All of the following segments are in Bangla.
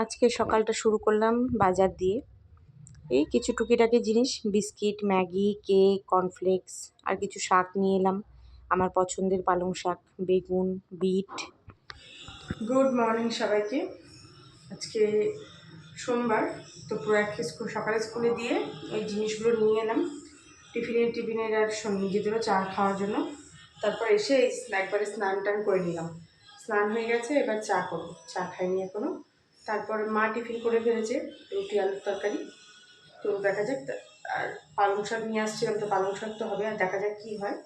আজকে সকালটা শুরু করলাম বাজার দিয়ে। এই কিছু টুকিটাকি জিনিস, বিস্কিট, ম্যাগি, কেক, কর্নফ্লেক্স আর কিছু শাক নিয়ে এলাম। আমার পছন্দের পালং শাক, বেগুন, বিট। গুড মর্নিং সবাইকে। আজকে সোমবার, তো প্রয়াগকে সকালে স্কুলে দিয়ে এই জিনিসগুলো নিয়ে এলাম টিফিনের আর নিজেদেরও চা খাওয়ার জন্য। তারপর এসে একবারে স্নান টান করে নিলাম। স্নান হয়ে গেছে, এবার চা করবো। চা খাইনি এখনো। তারপর মা টিফিন করে ফেলেছে, রুটি আলুর তরকারি। তো দেখা যাক। আর পালং শাক নিয়ে আসছিলাম, তো পালং শাক তো হবে, আর দেখা যাক কী হয়।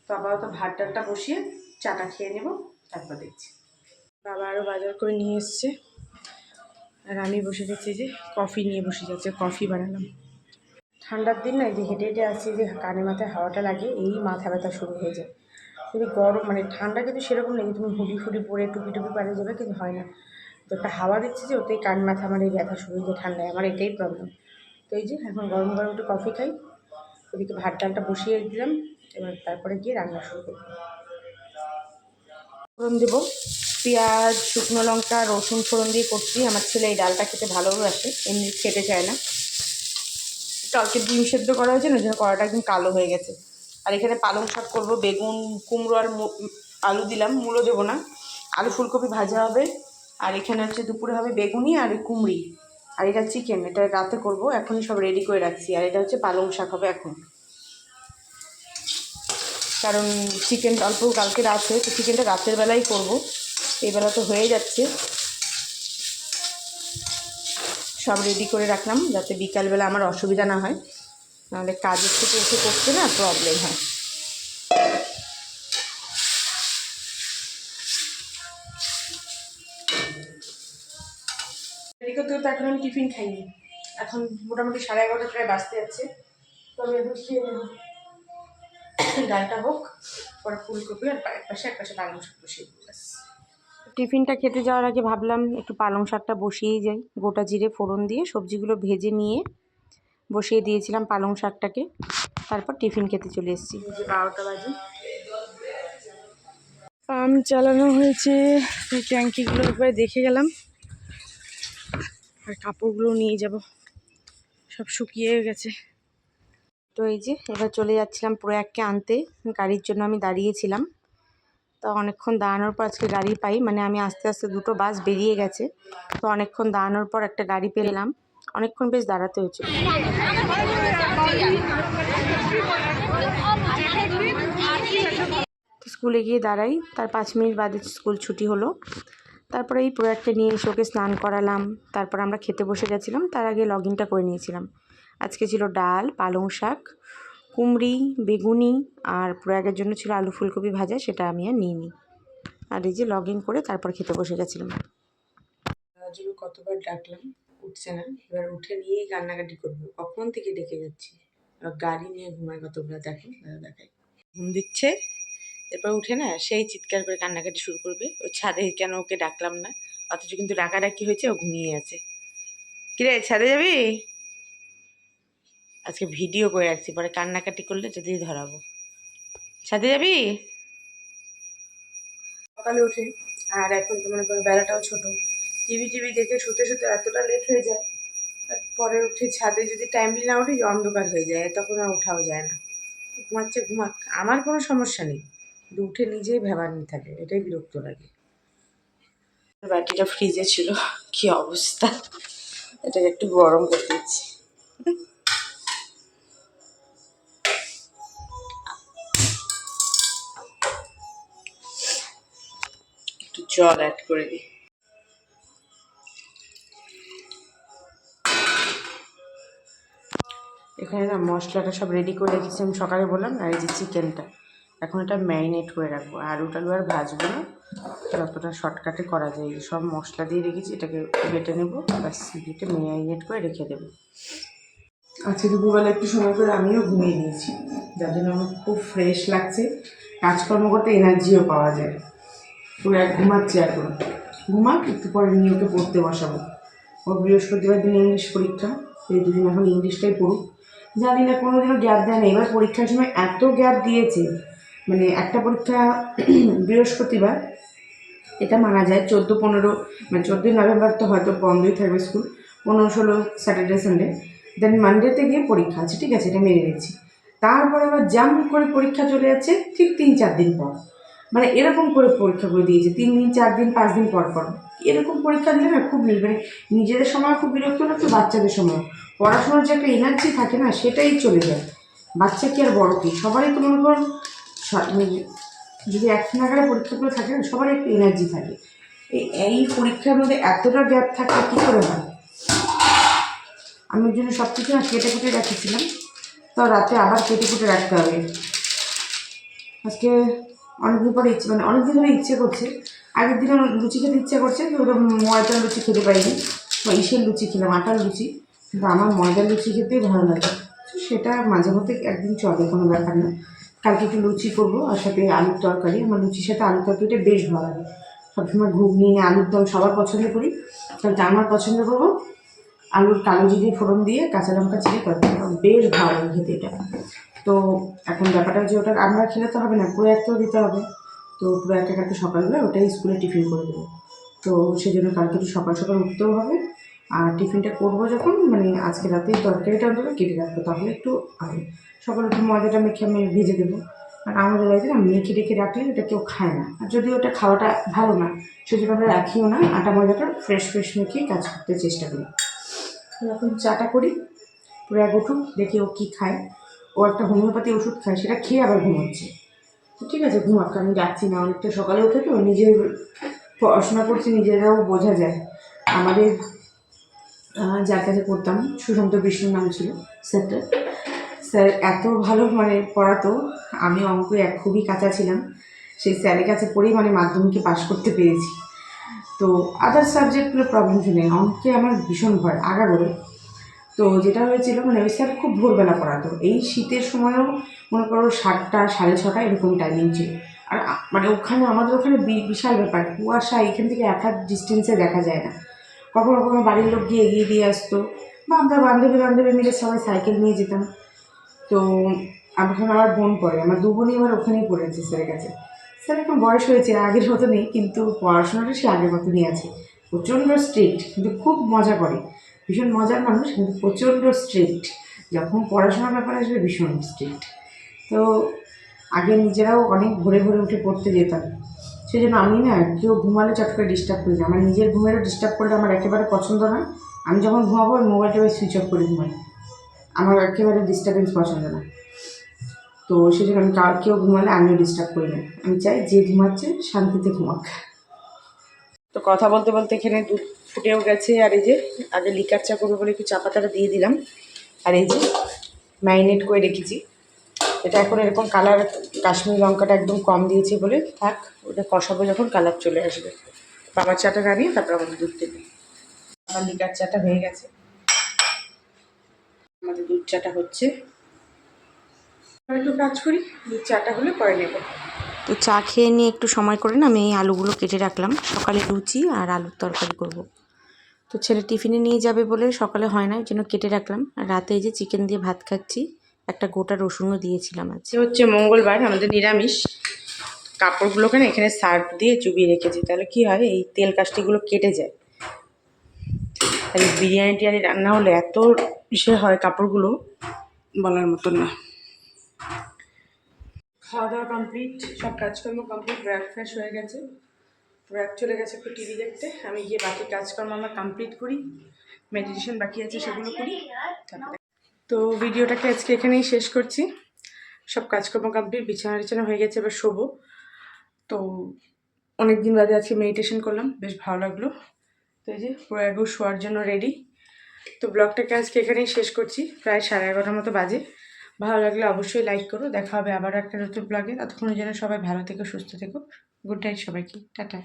তো আপাতত ভাত ডালটা বসিয়ে চাটা খেয়ে নেব, তারপর দেখছি। বাবা আরও বাজার করে নিয়ে এসছে, আর আমি বসে গেছি যে কফি নিয়ে বসে যাচ্ছে, কফি বানালাম। ঠান্ডার দিন না, যে হেঁটে হেঁটে আসছি, যে কানে মাথায় হাওয়াটা লাগে, এই মাথা ব্যথা শুরু হয়ে যায়। কিন্তু গরম মানে ঠান্ডা কিন্তু সেরকম নেই, তুমি হুডি ফুডি পরে টুপি টুপি পারে যাবে, কিন্তু হয় না। তো একটা হাওয়া দিচ্ছে যে, ওতেই কান মাথা আমার এই ব্যথা শুরু হয়ে যায় ঠান্ডায়, আমার এটাই প্রবলেম। তো এই যে এখন গরম গরম একটু কফি খাই, ওদিকে ভাত ডালটা বসিয়ে দিলাম। এবার তারপরে গিয়ে রান্না শুরু করবো। ফোড়ন দেবো, পেঁয়াজ, শুকনো লঙ্কা, রসুন ফোড়ন দিয়ে করছি। আমার ছেলে এই ডালটা খেতে ভালোবাসে, এমনি খেতে চায় না। কালকে ডিম সেদ্ধ করা হয়েছে না, যেন কড়াটা একদম কালো হয়ে গেছে। আর এখানে পালং শাক করবো, বেগুন, কুমড়ো আর আলু দিলাম, মূলো দেবো না। আলু ফুলকপি ভাজা হবে। আর এখানে হচ্ছে দুপুরে হবে বেগুনি আর কুমড়ি। আর এটা চিকেন, এটা রাতে করবো, এখনই সব রেডি করে রাখছি। আর এটা হচ্ছে পালং শাক হবে এখন, কারণ চিকেন অল্প কালকে রাতে, তো চিকেনটা রাতের বেলাই করবো। এই বেলা তো হয়ে যাচ্ছে। সব রেডি করে রাখলাম যাতে বিকালবেলা আমার অসুবিধা না হয়, নাহলে কাজের থেকে এসে করতে না প্রবলেম হয়। রেডি করতে করতে এখন আমি টিফিন খাইনি। এখন মোটামুটি 11:30 প্রায় বাজতে যাচ্ছে। তো আমি এখন খেয়ে নেব। ডালটা হোক, পরে ফুলকপি আর এক পাশে পালং শাক বসিয়ে দিই। টিফিনটা খেতে যাওয়ার আগে ভাবলাম একটু পালং শাকটা বসিয়েই যাই। গোটা জিরে ফোড়ন দিয়ে সবজিগুলো ভেজে নিয়ে বসিয়ে দিয়েছিলাম পালং শাকটাকে। তারপর টিফিন খেতে চলে এসেছি। যে 12টা বাজে, পাম্প চালানো হয়েছে। ট্যাঙ্কিগুলো একবার দেখে গেলাম, আর কাপড়গুলো নিয়ে যাব, সব শুকিয়ে গেছে। তো এই যে এবার চলে যাচ্ছিলাম প্রয়াগকে আনতে। গাড়ির জন্য আমি দাঁড়িয়েছিলাম, তো অনেকক্ষণ দাঁড়ানোর পর আজকে গাড়ি পাই, মানে আমি আস্তে আস্তে দুটো বাস বেরিয়ে গেছে, তো অনেকক্ষণ দাঁড়ানোর পর একটা গাড়ি পেলাম। অনেকক্ষণ বেশ দাঁড়াতে হয়েছিল। স্কুলে গিয়ে দাঁড়াই, তার 5 মিনিট বাদে স্কুল ছুটি হলো। তারপরে এই প্রয়াগটা নিয়ে এসে ওকে স্নান করালাম। তারপর আমরা খেতে বসে গেছিলাম, তার আগে লগ ইনটা করে নিয়েছিলাম। আজকে ছিল ডাল, পালং শাক, কুমড়ি, বেগুনি, আর প্রয়াগের জন্য ছিল আলু ফুলকপি ভাজা, সেটা আমি আর নিইনি। আর এই যে লগ ইন করে তারপর খেতে বসে গেছিলাম। রাজুকে কতবার ডাকলাম, উঠছে না। এবার উঠে নিয়েই কান্নাকাটি করবে, কখন থেকে ডেকে যাচ্ছি। আর গাড়ি নিয়ে ঘুমায় কতগুলো, দেখো দেখায়, ঘুম দিচ্ছে। এরপর উঠে না সেই চিৎকার করে কান্নাকাটি শুরু করবে, ও ছাদে কেন ওকে ডাকলাম না, অথচ কিন্তু ডাকাডাকি হয়েছে, ও ঘুমিয়ে আছে। কিরে ছাদে যাবি? আজকে ভিডিও করে রাখছি, পরে কান্নাকাটি করলে যদি ধরাবো। ছাদে যাবি? সকালে উঠে, আর এখন তো মনে করো বেলাটাও ছোট, টিভি দেখে শুতে শুতে এতটা লেট হয়ে যায়। পরে উঠে ছাদে যদি টাইমলি না উঠি, অন্ধকার হয়ে যায়, তখন আর ওঠাও যায় না। ঘুমাচ্ছে ঘুমাক, আমার কোনো সমস্যা নেই, কিন্তু উঠে নিজেই ভেবানি থাকে, এটাই বিরক্ত লাগে। ব্যাটিটা ফ্রিজে ছিল, কি অবস্থা, এটাকে একটু গরম করতে দিচ্ছি। একটু জল অ্যাড করে দিই। এখানে না মশলাটা সব রেডি করে রেখেছি, আমি সকালে বললাম। আর এই যে চিকেনটা, এখন এটা ম্যারিনেট করে রাখবো। আলু টালু আর ভাজবো না, যতটা শর্টকাটে করা যায়। সব মশলা দিয়ে রেখেছি, এটাকে বেটে নেবো, ব্যাস বেটে ম্যারিনেট করে রেখে দেবো। আজকে দুপুরবেলা একটু সময় করে আমিও ঘুমিয়ে নিয়েছি, যার জন্য আমার খুব ফ্রেশ লাগছে, কাজকর্ম করতে এনার্জিও পাওয়া যায়। পুরো এক ঘুমাচ্ছে এখন, ঘুমাক, একটু পরে নিয়ে ওকে পড়তে বসাবো। ও বৃহস্পতিবার দিন ইংলিশ পরীক্ষা, এই দুদিন এখন ইংলিশটাই পড়ুক। জানি না কোনোদিনও গ্যাপ দেয় না, এবার পরীক্ষার সময় এত গ্যাপ দিয়েছে। মানে একটা পরীক্ষা বৃহস্পতিবার, এটা মানা যায় 14-15 মানে 14ই নভেম্বর তো হয়তো বন্ধই থাকবে স্কুল, 15-16 স্যাটারডে সানডে, দেন মানডেতে গিয়ে পরীক্ষা আছে, ঠিক আছে, এটা মেনে নিচ্ছি। তারপরে আবার জাম্প করে পরীক্ষা চলে যাচ্ছে ঠিক 3-4 দিন পর, মানে এরকম করে পরীক্ষাগুলো দিয়েছে 3 দিন 4 দিন 5 দিন পর পর। এরকম পরীক্ষা দিলে না খুব মানে নিজেদের সময় খুব বিরক্ত লাগতো, বাচ্চাদের সময় পড়াশোনার যে একটা এনার্জি থাকে না সেটাই চলে যায়। বাচ্চা কি আর বড় কি, সবারই তো মনে করুন যদি এক নাগারে পরীক্ষাগুলো থাকে না সবারই একটু এনার্জি থাকে, এই পরীক্ষার মধ্যে এতটা গ্যাপ থাকলে কী করে হয়। আমি ওর জন্য সব কিছু না কেটে কুটে রেখেছিলাম, তো রাতে আবার কেটে কুটে রাখতে হবে। আজকে অনেকদিন পরে মানে অনেকদিন ধরে ইচ্ছে করছে, আগের দিনে লুচি খেতে ইচ্ছে করছে, তো ওটা ময়দার লুচি খেতে পারিনি, বা ইসের লুচি খেলাম, আটার লুচি, কিন্তু আমার ময়দার লুচি খেতেই ভালো লাগে, তো সেটা মাঝে মধ্যে একদিন চলে, কোনো ব্যাপার না। কালকে একটু লুচি করবো আর সাথে আলুর তরকারি, আমার লুচির সাথে আলুর তরকারিটা বেশ ভালো লাগে। সবসময় ঘুগনি আলুর দম সবার পছন্দ করি, কারণ আমার পছন্দ করবো আলুর কালো জিরে ফোড়ন দিয়ে কাঁচা লঙ্কা চিড়ে তরকারি, বেশ ভালো লাগে খেতে এটা। তো এখন ব্যাপারটা হচ্ছে ওটা আমরা খেলে তো হবে না, প্রোয়াক্টও দিতে হবে, তো প্রোয়াক্টে কালকে সকালবেলা ওটাই স্কুলে টিফিন করে দেবো। তো সেই জন্য কালকে একটু সকাল সকাল উঠতেও হবে, আর টিফিনটা করবো যখন মানে আজকে রাতেই তরকারিটা অন্তত কেটে রাখবো, তাহলে একটু হবে। সকালে একটু ময়দাটা মেখে আমি ভেজে দেবো, আর আমাদের বাড়িতে না মেখে রেখে রাখলে ওটা কেউ খায় না, আর যদিও ওটা খাওয়াটা ভালো না সেজন্য আমরা রাখিও না, আটা ময়দাটা ফ্রেশ ফ্রেশ মেখেই কাজ করতে চেষ্টা করি। এখন চাটা করি, প্রয়াগ উঠুক, দেখি ও কী খায়। ও একটা হোমিওপ্যাথি ওষুধ খায়, সেটা খেয়ে আবার ঘুমাচ্ছে। তো ঠিক আছে, ঘুমাক, আমি যাচ্ছি না, অনেকটা সকালে উঠে তো নিজের পড়াশোনা করছি, নিজেরাও বোঝা যায়। আমাদের যার কাছে পড়তাম সুশান্ত বিষ্ণুর নাম ছিল স্যারটা, স্যার এত ভালো মানে পড়াতো, আমি অঙ্কে খুবই কাঁচা ছিলাম, সেই স্যারের কাছে পড়েই মানে মাধ্যমিকে পাশ করতে পেরেছি। তো আদার সাবজেক্টগুলো প্রবলেম নেই, অঙ্কে আমার ভীষণ ভয় আগাগোড়ে। তো যেটা হয়েছিল মানে ওই স্যার খুব ভোরবেলা পড়াতো, এই শীতের সময়ও মনে করো 7টা 6:30 এরকম টাইমিং ছিল। আর মানে ওখানে আমাদের ওখানে বিশাল ব্যাপার, কুয়াশা, এখান থেকে এক হাত ডিস্টেন্সে দেখা যায় না। কখনো কখনো বাড়ির লোক গিয়ে এগিয়ে দিয়ে আসতো, বা আমরা বান্ধবী মিলে সবাই সাইকেল নিয়ে যেতাম। তো এখন আমার বোন পড়ে, আমার 2 বোনই আবার ওখানেই পড়েছে স্যারের কাছে। স্যার এখন বয়স হয়েছে, আগের মতো নেই, কিন্তু পড়াশোনাটা সে আগের মতনই আছে। প্রচণ্ড স্ট্রিক্ট, কিন্তু খুব মজা করে, ভীষণ মজার মানুষ, কিন্তু প্রচণ্ড স্ট্রিক্ট। যখন পড়াশোনার ব্যাপারে আসবে ভীষণ স্ট্রিক্ট। তো আগে নিজেরাও অনেক ভোরে ভোরে উঠে পড়তে যেতাম, সেই জন্য আমি না কেউ ঘুমালে চট করে ডিস্টার্ব করি না, আমার নিজের ঘুমেরও ডিস্টার্ব করলে আমার একেবারে পছন্দ নয়। আমি যখন ঘুমাবো ওই মোবাইলটা সুইচ অফ করে ঘুমাই, আমার একেবারে ডিস্টার্বেন্স পছন্দ না। তো সেই জন্য আমি কেউ ঘুমালে আমিও ডিস্টার্ব করি না, আমি চাই যে ঘুমাচ্ছে শান্তিতে ঘুমাক। তো কথা বলতে বলতে এখানে দুধ ফুটেও গেছে, আর এই যে আগে লিকার চা করবো বলে একটু চা পাতাটা দিয়ে দিলাম, আর এই যে ম্যারিনেট করে রেখেছি, এটা এখন এরকম কালার, কাশ্মীরি লঙ্কাটা একদম কম দিয়েছি বলে থাক, ওটা কষাবো যখন কালার চলে আসবে। বাবার চাটা গাড়িয়ে তারপর আমাদের দুধ দেবে। আমার লিকার চাটা হয়ে গেছে, আমাদের দুধ চাটা হচ্ছে, একটু কাজ করি, দুধ চাটা হলে পরে নেব। তো চা খেয়ে নিয়ে একটু সময় করে না আমি এই আলুগুলো কেটে রাখলাম, সকালে লুচি আর আলুর তরকারি করব। তো ছেলে টিফিনে নিয়ে যাবে বলে সকালে হয় না, এই জন্য কেটে রাখলাম, আর রাতে এই যে চিকেন দিয়ে ভাত খাচ্ছি, একটা গোটা রসুনও দিয়েছিলাম। আজকে হচ্ছে মঙ্গলবার, আমাদের নিরামিষ। কাপড়গুলোকে না এখানে সার্ফ দিয়ে চুবিয়ে রেখেছি, তাহলে কি হয় এই তেল কাস্টিগুলো কেটে যায়। আর বিরিয়ানি টিরিয়ানি রান্না হলে এত ইসে হয় কাপড়গুলো, বলার মতন না। খাওয়া দাওয়া কমপ্লিট, সব কাজকর্ম কমপ্লিট, ব্রেকফাস্ট হয়ে গেছে, ব্রেক চলে গেছে একটু টিভি দেখতে, আমি গিয়ে বাকি কাজকর্ম আমরা কমপ্লিট করি, মেডিটেশন বাকি আছে সেগুলো করি। তো ভিডিওটাকে আজকে এখানেই শেষ করছি, সব কাজকর্ম কমপ্লিট, বিছানা হয়ে গেছে, এবার শোবো। তো অনেক দিন বাদে আজকে মেডিটেশন করলাম, বেশ ভালো লাগলো। তো এই যে প্রয়াগও শোয়ার জন্য রেডি। তো ব্লগটাকে আজকে এখানেই শেষ করছি, প্রায় 11:30 মতো বাজে। ভালো লাগলে অবশ্যই লাইক করো, দেখা হবে আবার একটা নতুন ব্লগে, ততক্ষণের জন্য সবাই ভালো থেকো, সুস্থ থেকো, গুড নাইট সবাইকে, টাটা।